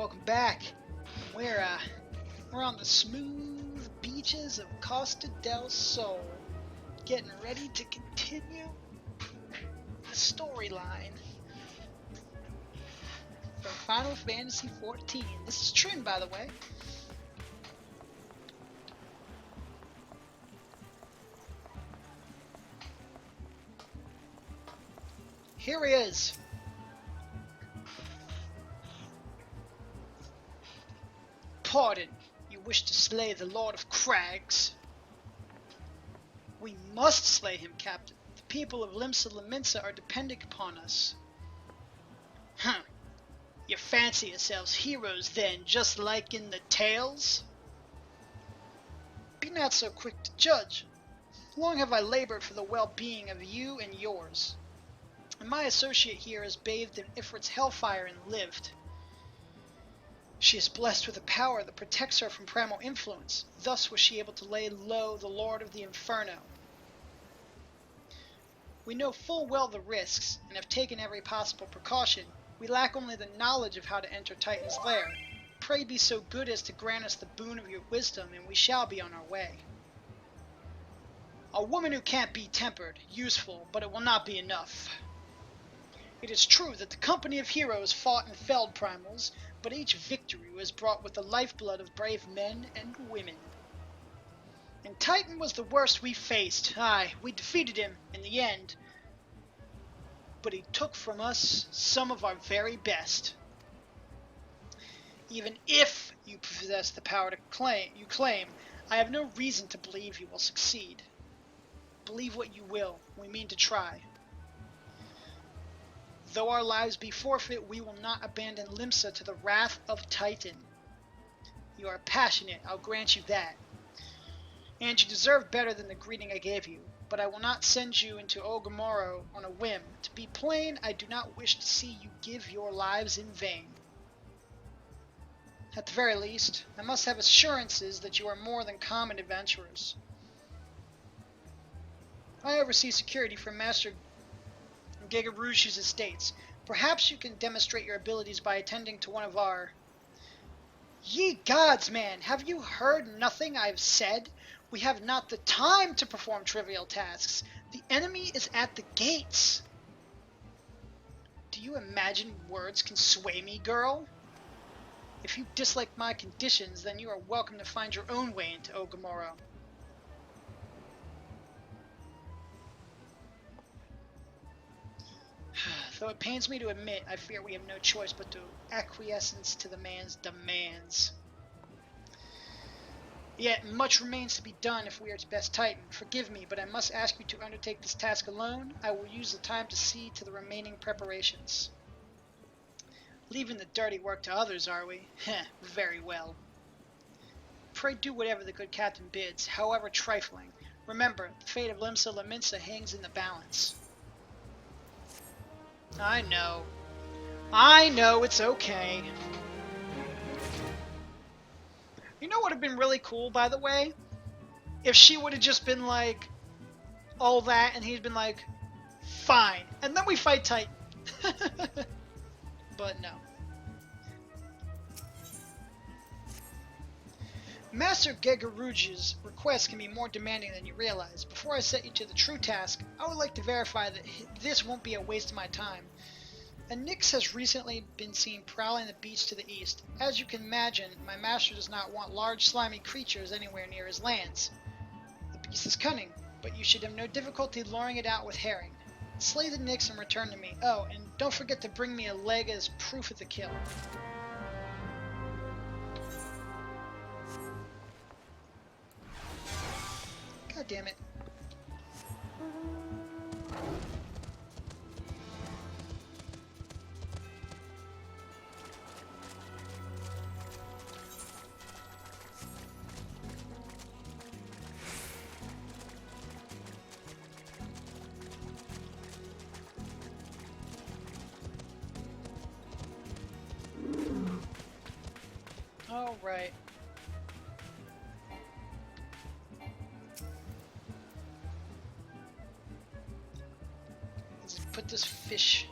welcome back. We're on the smooth beaches of Costa del Sol, getting ready to continue the storyline for Final Fantasy XIV. This is Trin, by the way. Here he is. Pardon, you wish to slay the Lord of Crags? We must slay him, Captain. The people of Limsa Lominsa are depending upon us. Huh. You fancy yourselves heroes then, just like in the tales? Be not so quick to judge. Long have I labored for the well-being of you and yours. And my associate here has bathed in Ifrit's hellfire and lived. She is blessed with a power that protects her from primal influence. Thus was she able to lay low the Lord of the Inferno. We know full well the risks, and have taken every possible precaution. We lack only the knowledge of how to enter Titan's lair. Pray be so good as to grant us the boon of your wisdom, and we shall be on our way. A woman who can't be tempered, useful, but it will not be enough. It is true that the company of heroes fought and felled primals, but each victory was brought with the lifeblood of brave men and women. And Titan was the worst we faced. Aye, we defeated him in the end. But he took from us some of our very best. Even if you possess the power to claim, I have no reason to believe you will succeed. Believe what you will, we mean to try. Though our lives be forfeit, we will not abandon Limsa to the wrath of Titan. You are passionate, I'll grant you that. And you deserve better than the greeting I gave you. But I will not send you into Ogomoro on a whim. To be plain, I do not wish to see you give your lives in vain. At the very least, I must have assurances that you are more than common adventurers. I oversee security for Master Gigarouge's estates. Perhaps you can demonstrate your abilities by attending to one of our... Ye gods, man! Have you heard nothing I have said? We have not the time to perform trivial tasks. The enemy is at the gates. Do you imagine words can sway me, girl? If you dislike my conditions, then you are welcome to find your own way into Ogomoro. Though it pains me to admit, I fear we have no choice but to acquiesce to the man's demands. Yet much remains to be done if we are to best Titan. Forgive me, but I must ask you to undertake this task alone. I will use the time to see to the remaining preparations. Leaving the dirty work to others, are we? Heh, very well. Pray do whatever the good captain bids, however trifling. Remember, the fate of Limsa Lominsa hangs in the balance. I know, it's okay. You know what would have been really cool, by the way? If she would have just been like, all that, and he'd been like, fine. And then we fight Titan. But no. Master Gigarouge's requests can be more demanding than you realize. Before I set you to the true task, I would like to verify that this won't be a waste of my time. A Nyx has recently been seen prowling the beach to the east. As you can imagine, my master does not want large slimy creatures anywhere near his lands. The beast is cunning, but you should have no difficulty luring it out with herring. Slay the Nyx and return to me. Oh, and don't forget to bring me a leg as proof of the kill. God damn it. All right. Let's put this fish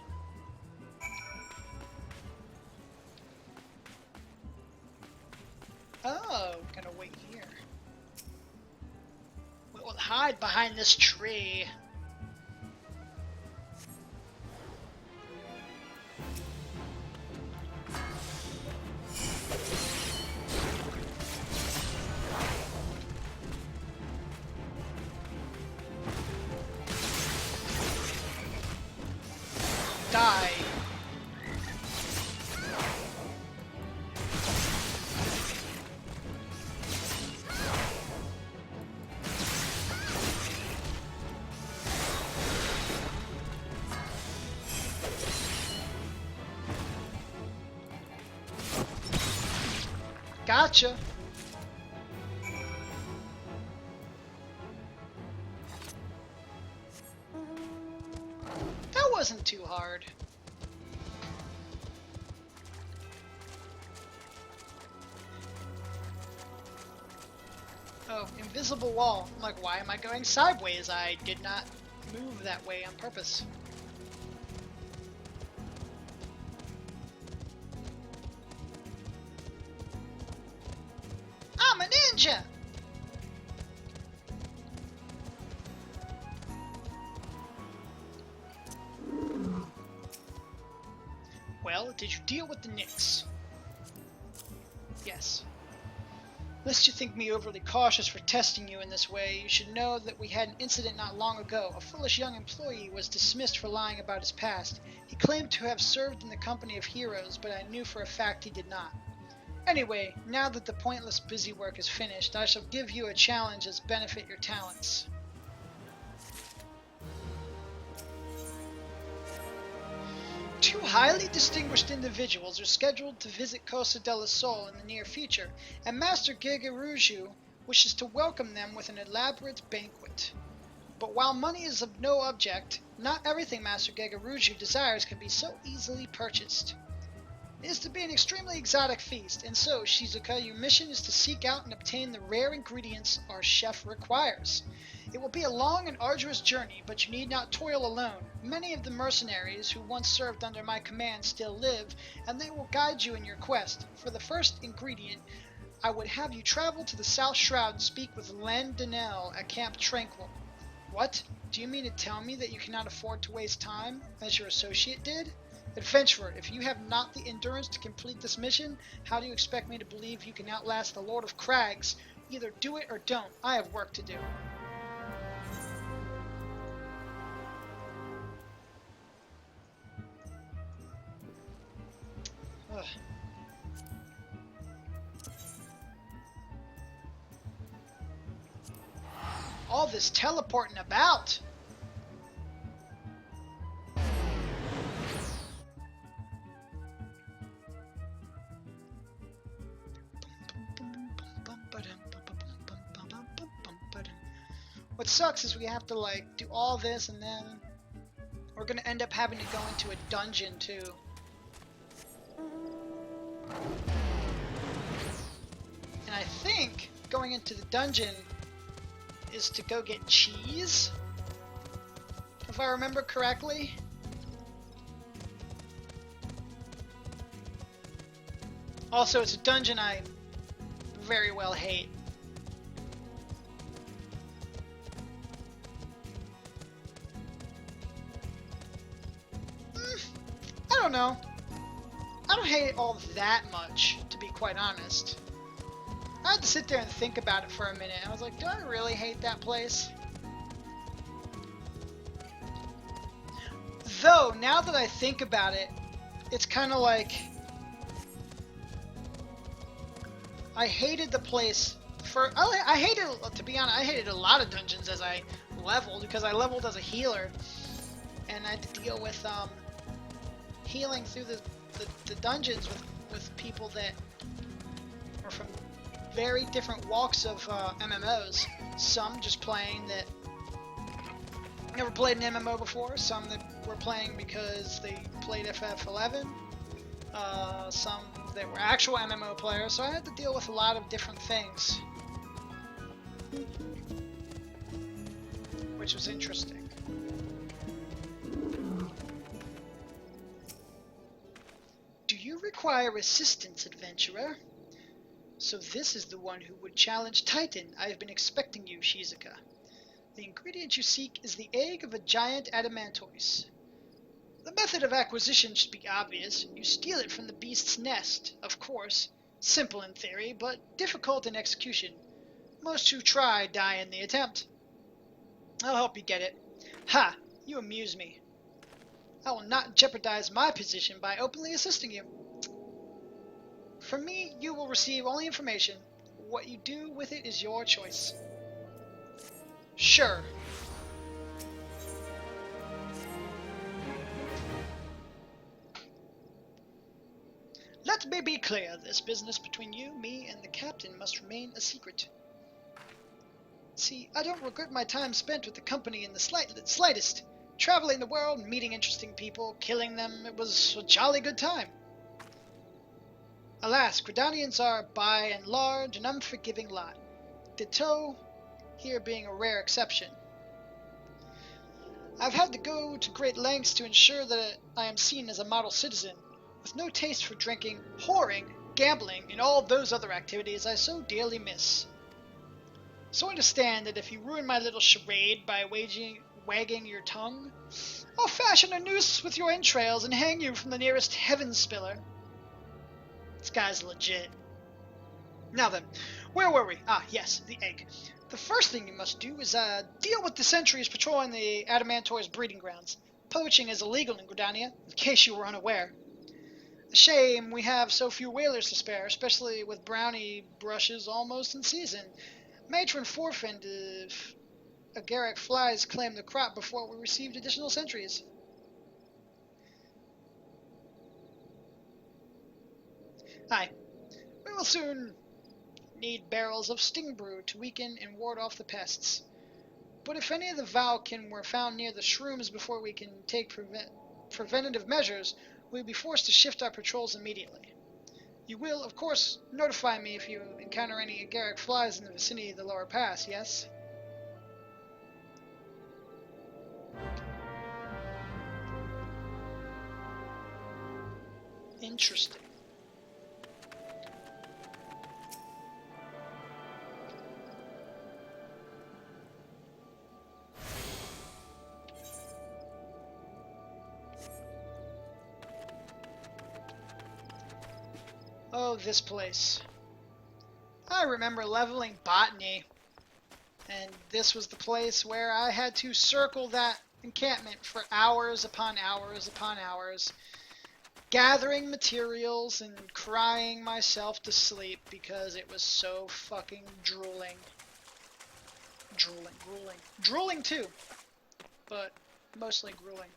hide behind this tree. Die. Gotcha. That wasn't too hard. Oh, invisible wall. I'm like, why am I going sideways? I did not move that way on purpose. I'm a ninja! Well, did you deal with the Knicks? Yes. Lest you think me overly cautious for testing you in this way, you should know that we had an incident not long ago. A foolish young employee was dismissed for lying about his past. He claimed to have served in the company of heroes, but I knew for a fact he did not. Anyway, now that the pointless busy work is finished, I shall give you a challenge as benefit your talents. Two highly distinguished individuals are scheduled to visit Costa del Sol in the near future, and Master Gegaruju wishes to welcome them with an elaborate banquet. But while money is of no object, not everything Master Gegaruju desires can be so easily purchased. It is to be an extremely exotic feast, and so, Shizuka, your mission is to seek out and obtain the rare ingredients our chef requires. It will be a long and arduous journey, but you need not toil alone. Many of the mercenaries who once served under my command still live, and they will guide you in your quest. For the first ingredient, I would have you travel to the South Shroud and speak with Landinel at Camp Tranquil. What? Do you mean to tell me that you cannot afford to waste time, as your associate did? Adventurer, if you have not the endurance to complete this mission, how do you expect me to believe you can outlast the Lord of Crags? Either do it or don't. I have work to do. Ugh. All this teleporting about. What sucks is we have to like do all this and then we're gonna end up having to go into a dungeon too. And I think going into the dungeon is to go get cheese, if I remember correctly. Also, it's a dungeon I very well hate. I don't know. I don't hate it all that much, to be quite honest. I had to sit there and think about it for a minute. I was like, do I really hate that place? Though, now that I think about it, it's kind of like I hated the place for... I hated, to be honest, I hated a lot of dungeons as I leveled, because I leveled as a healer, and I had to deal with healing through the dungeons with people that are from very different walks of MMOs. Some just playing that never played an MMO before, some that were playing because they played FF11, some that were actual MMO players, so I had to deal with a lot of different things, which was interesting. Do you require assistance, adventurer? So this is the one who would challenge Titan. I have been expecting you, Shizuka. The ingredient you seek is the egg of a giant adamantoise. The method of acquisition should be obvious. You steal it from the beast's nest, of course. Simple in theory, but difficult in execution. Most who try die in the attempt. I'll help you get it. Ha! You amuse me. I will not jeopardize my position by openly assisting you. From me, you will receive only information. What you do with it is your choice. Sure. Let me be clear. This business between you, me, and the captain must remain a secret. See, I don't regret my time spent with the company in the slightest. Traveling the world, meeting interesting people, killing them, it was a jolly good time. Alas, Gridanians are, by and large, an unforgiving lot. Ditto, here being a rare exception. I've had to go to great lengths to ensure that I am seen as a model citizen, with no taste for drinking, whoring, gambling, and all those other activities I so dearly miss. So understand that if you ruin my little charade by wagging your tongue, I'll fashion a noose with your entrails and hang you from the nearest heaven spiller. This guy's legit. Now then, where were we? Ah, yes, the egg. The first thing you must do is deal with the sentries patrolling the Adamantoise breeding grounds. Poaching is illegal in Gridania, in case you were unaware. A shame we have so few whalers to spare, especially with brownie brushes almost in season. Matron forfend if agaric flies claimed the crop before we received additional sentries. Aye, we will soon need barrels of sting brew to weaken and ward off the pests. But if any of the Valken were found near the shrooms before we can take preventative measures, we will be forced to shift our patrols immediately. You will, of course, notify me if you encounter any agaric flies in the vicinity of the lower pass, yes? Interesting. Oh, this place. I remember leveling botany, and this was the place where I had to circle that encampment for hours upon hours upon hours, gathering materials and crying myself to sleep because it was so fucking drooling. Grueling. Drooling too, but mostly grueling.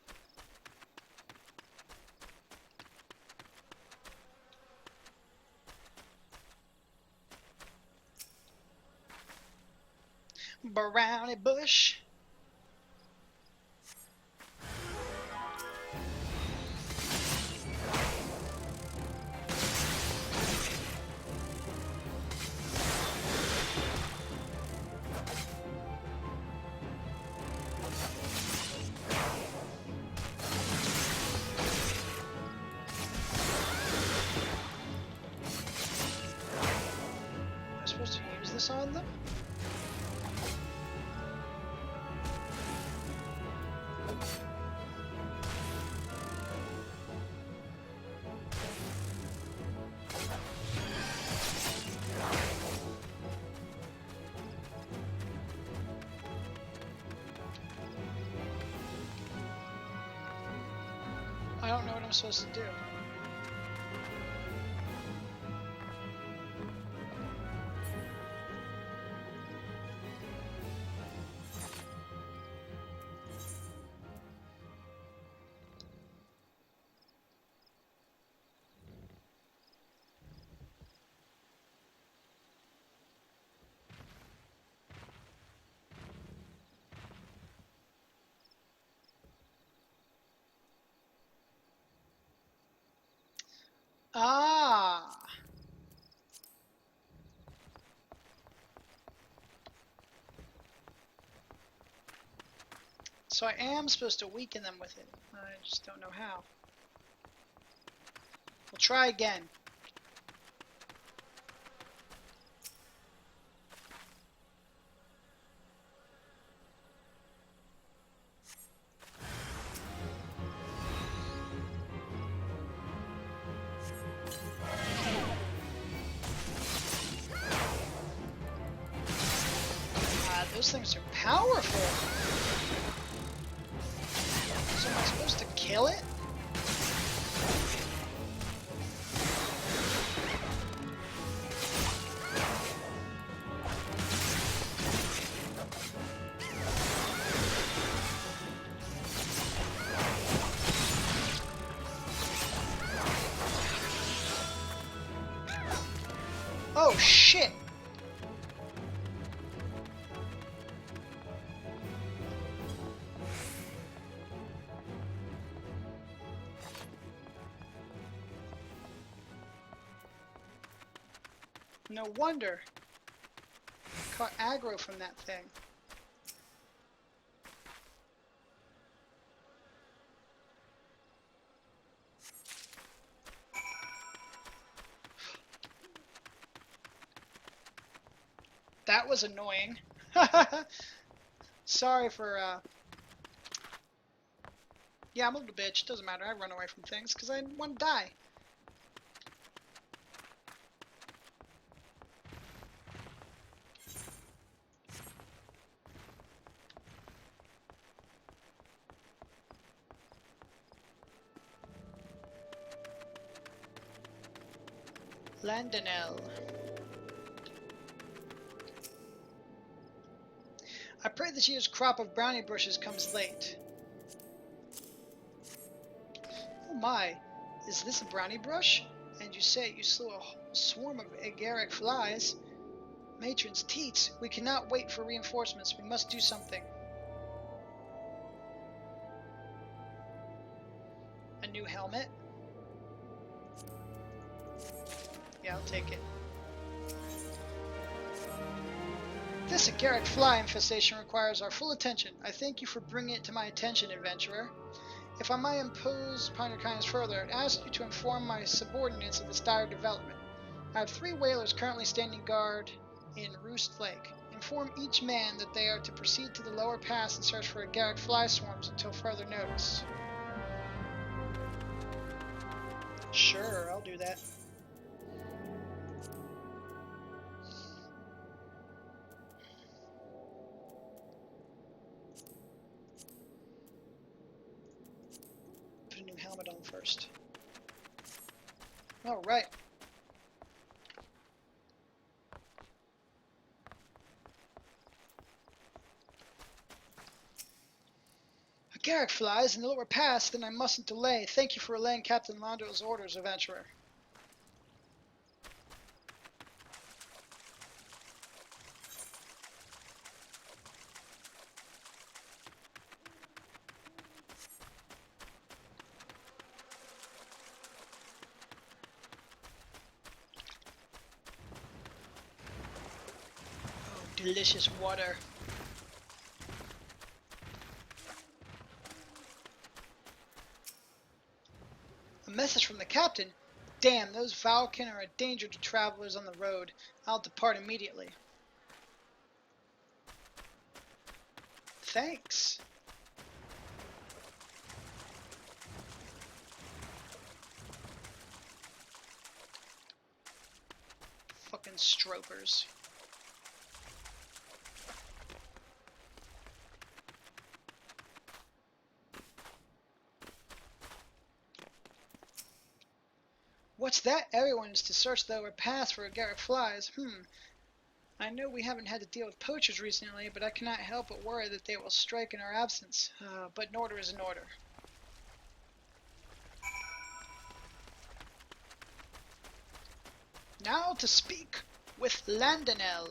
Brownie bush. Am I supposed to use this on them? I don't know what I'm supposed to do. Ah! So I am supposed to weaken them with it. I just don't know how. We'll try again. those things are powerful. So am I supposed to kill it? Oh shit! No wonder. Caught aggro from that thing. That was annoying. Sorry for, yeah, I'm a little bitch. Doesn't matter. I run away from things because I want to die. Landonell. I pray this year's crop of brownie bushes comes late. Oh my, is this a brownie brush? And you say you slew a whole swarm of agaric flies? Matron's teats, we cannot wait for reinforcements. We must do something. A new helmet? Yeah, I'll take it. This agaric fly infestation requires our full attention. I thank you for bringing it to my attention, adventurer. If I might impose upon your kindness further, I ask you to inform my subordinates of this dire development. I have 3 whalers currently standing guard in Roost Lake. Inform each man that they are to proceed to the lower pass and search for agaric fly swarms until further notice. Sure, I'll do that. Put a new helmet on first. All right. Agaric flies in the lower pass, then I mustn't delay. Thank you for relaying Captain Londo's orders, adventurer. Oh, delicious water. A message from the captain? Damn, those Valken are a danger to travelers on the road. I'll depart immediately. Thanks. Fucking stropers. What's that? Everyone is to search the lower pass for agaric flies. I know we haven't had to deal with poachers recently, but I cannot help but worry that they will strike in our absence. But an order is an order. Now to speak with Landonell.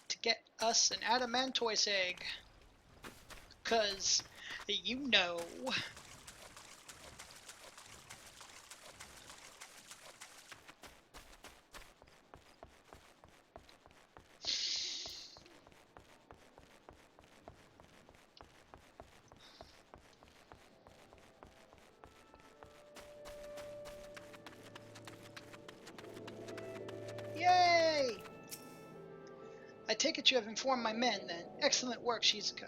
To get us an adamantoise egg. 'Cause, you know... Yay! I take it you have informed my men, then. Excellent work, Shizuka.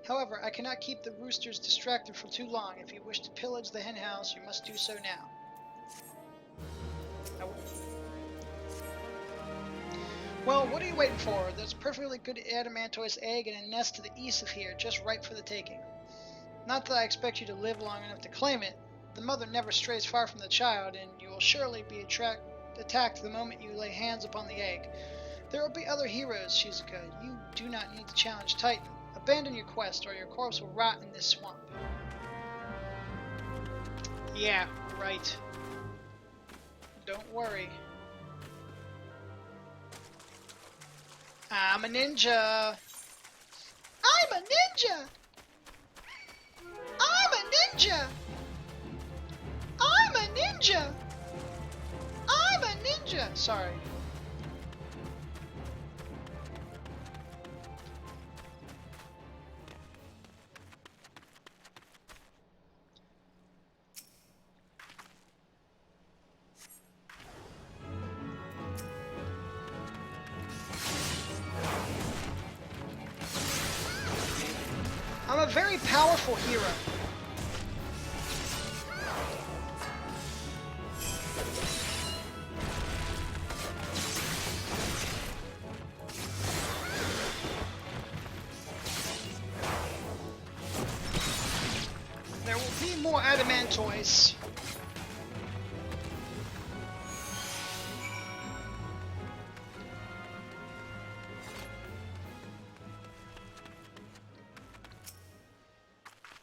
However, I cannot keep the roosters distracted for too long. If you wish to pillage the henhouse, you must do so now. Well, what are you waiting for? There's a perfectly good adamantoise egg in a nest to the east of here, just right for the taking. Not that I expect you to live long enough to claim it. The mother never strays far from the child, and you will surely be attacked the moment you lay hands upon the egg. There will be other heroes, Shizuka. You do not need to challenge Titan. Abandon your quest, or your corpse will rot in this swamp. Yeah, right. Don't worry. I'm a ninja! I'm a ninja! I'm a ninja! I'm a ninja! I'm a ninja! Sorry. I'm a very powerful hero. There will be more adamantoise.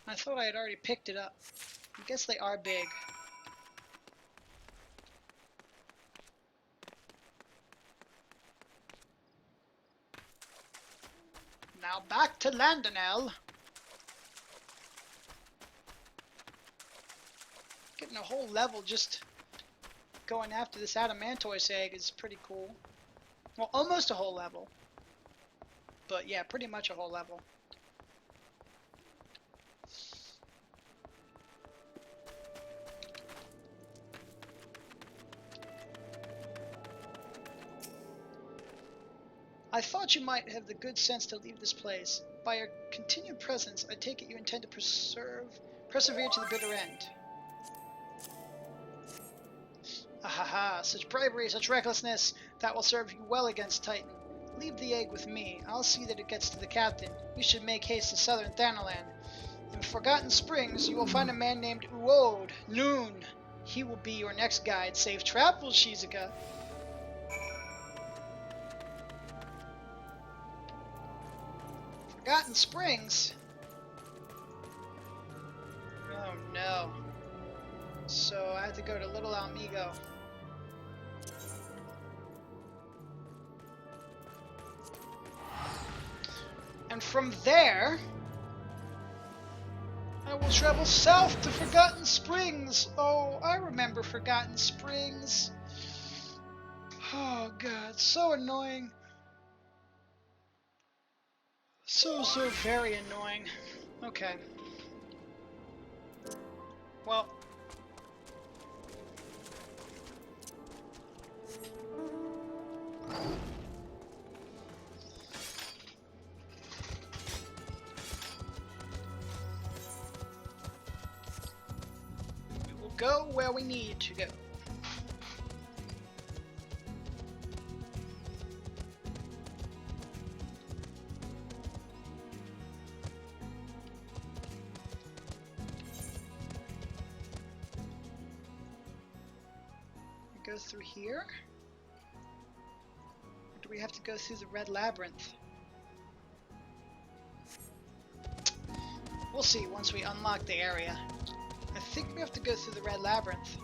I thought I had already picked it up. I guess they are big. Now back to Landonel. Getting a whole level just going after this adamantoise egg is pretty cool. Well, almost a whole level. But yeah, pretty much a whole level. I thought you might have the good sense to leave this place. By your continued presence, I take it you intend to persevere to the bitter end. Ahaha, such bravery, such recklessness, that will serve you well against Titan. Leave the egg with me. I'll see that it gets to the captain. You should make haste to southern Thanalan. In Forgotten Springs, you will find a man named Uode Noon. He will be your next guide. Safe travels, Shizuka. Forgotten Springs? Oh no. So I have to go to Little Amigo. And from there, I will travel south to Forgotten Springs. Oh, I remember Forgotten Springs. Oh god, so annoying. So very annoying. Okay. Well. We will go where we need to go. Go through here? Or do we have to go through the red labyrinth? We'll see once we unlock the area. I think we have to go through the red labyrinth.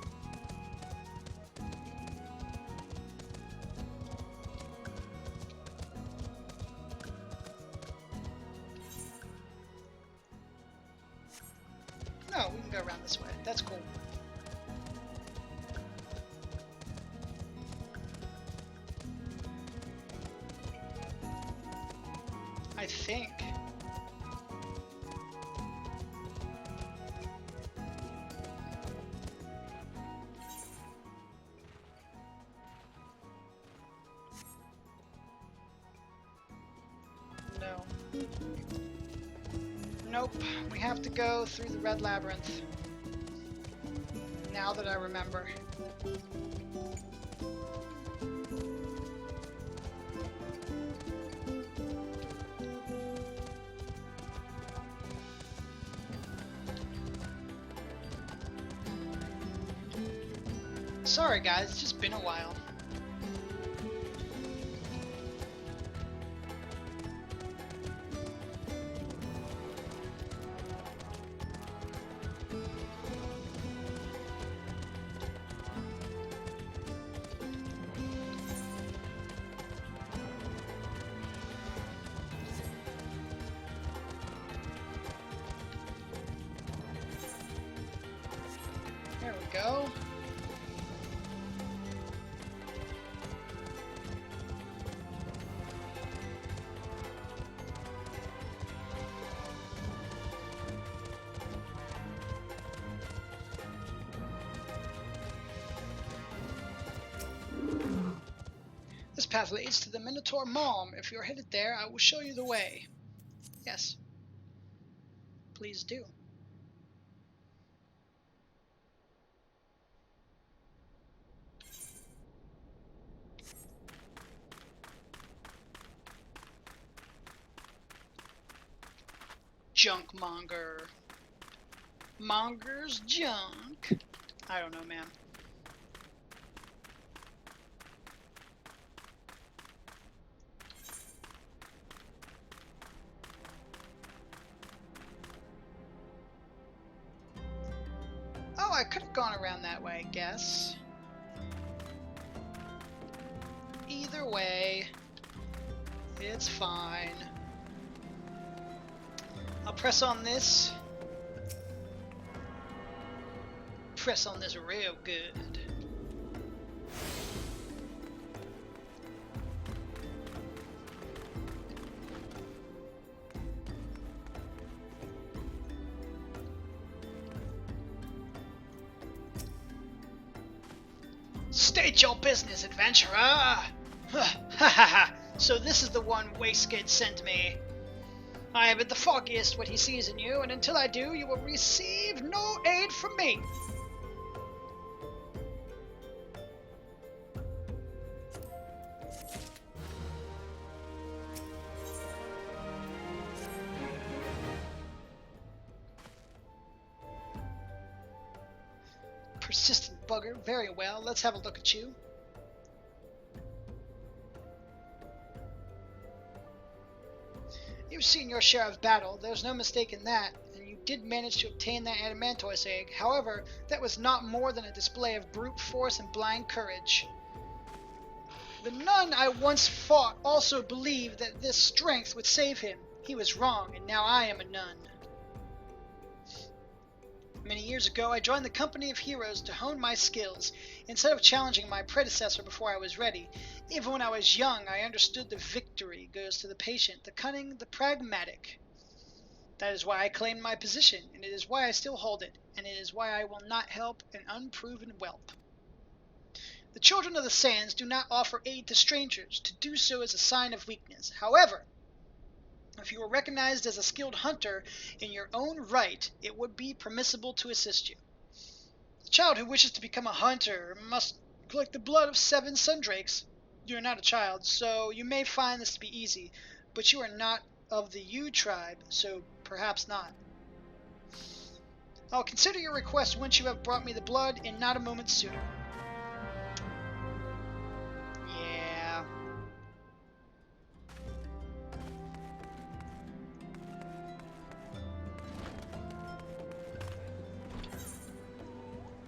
No, we can go around this way. That's cool. I think. No. Nope. We have to go through the red labyrinth. Now that I remember. Sorry guys, it's just been a while. There we go. This path leads to the Minotaur Malm. If you're headed there, I will show you the way. Yes. Please do. Junk monger. Monger's junk. I don't know, man. Oh, I could have gone around that way, I guess. Either way, it's fine. I'll press on this. Press on this real good. State your business, adventurer! Ha ha ha! So this is the one Wastegate sent me. I am at the foggiest what he sees in you, and until I do, you will receive no aid from me. Persistent bugger. Very well. Let's have a look at you. You've seen your share of battle, there's no mistake in that, and you did manage to obtain that adamantoise egg. However, that was not more than a display of brute force and blind courage. The nun I once fought also believed that this strength would save him. He was wrong, and now I am a nun. Many years ago, I joined the company of heroes to hone my skills, instead of challenging my predecessor before I was ready. Even when I was young, I understood the victory goes to the patient, the cunning, the pragmatic. That is why I claimed my position, and it is why I still hold it, and it is why I will not help an unproven whelp. The children of the sands do not offer aid to strangers. To do so is a sign of weakness. However, if you were recognized as a skilled hunter in your own right, it would be permissible to assist you. The child who wishes to become a hunter must collect the blood of 7 sundrakes. You are not a child, so you may find this to be easy, but you are not of the U tribe, so perhaps not. I'll consider your request once you have brought me the blood, and not a moment sooner. Yeah.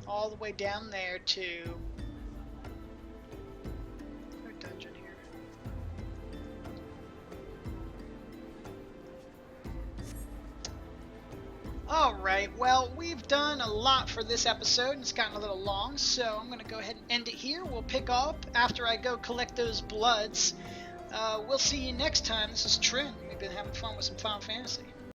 All the way down there to a dungeon here. Alright, well, we've done a lot for this episode, and it's gotten a little long, so I'm going to go ahead and end it here. We'll pick up after I go collect those bloods. We'll see you next time. This is Trin. We've been having fun with some Final Fantasy.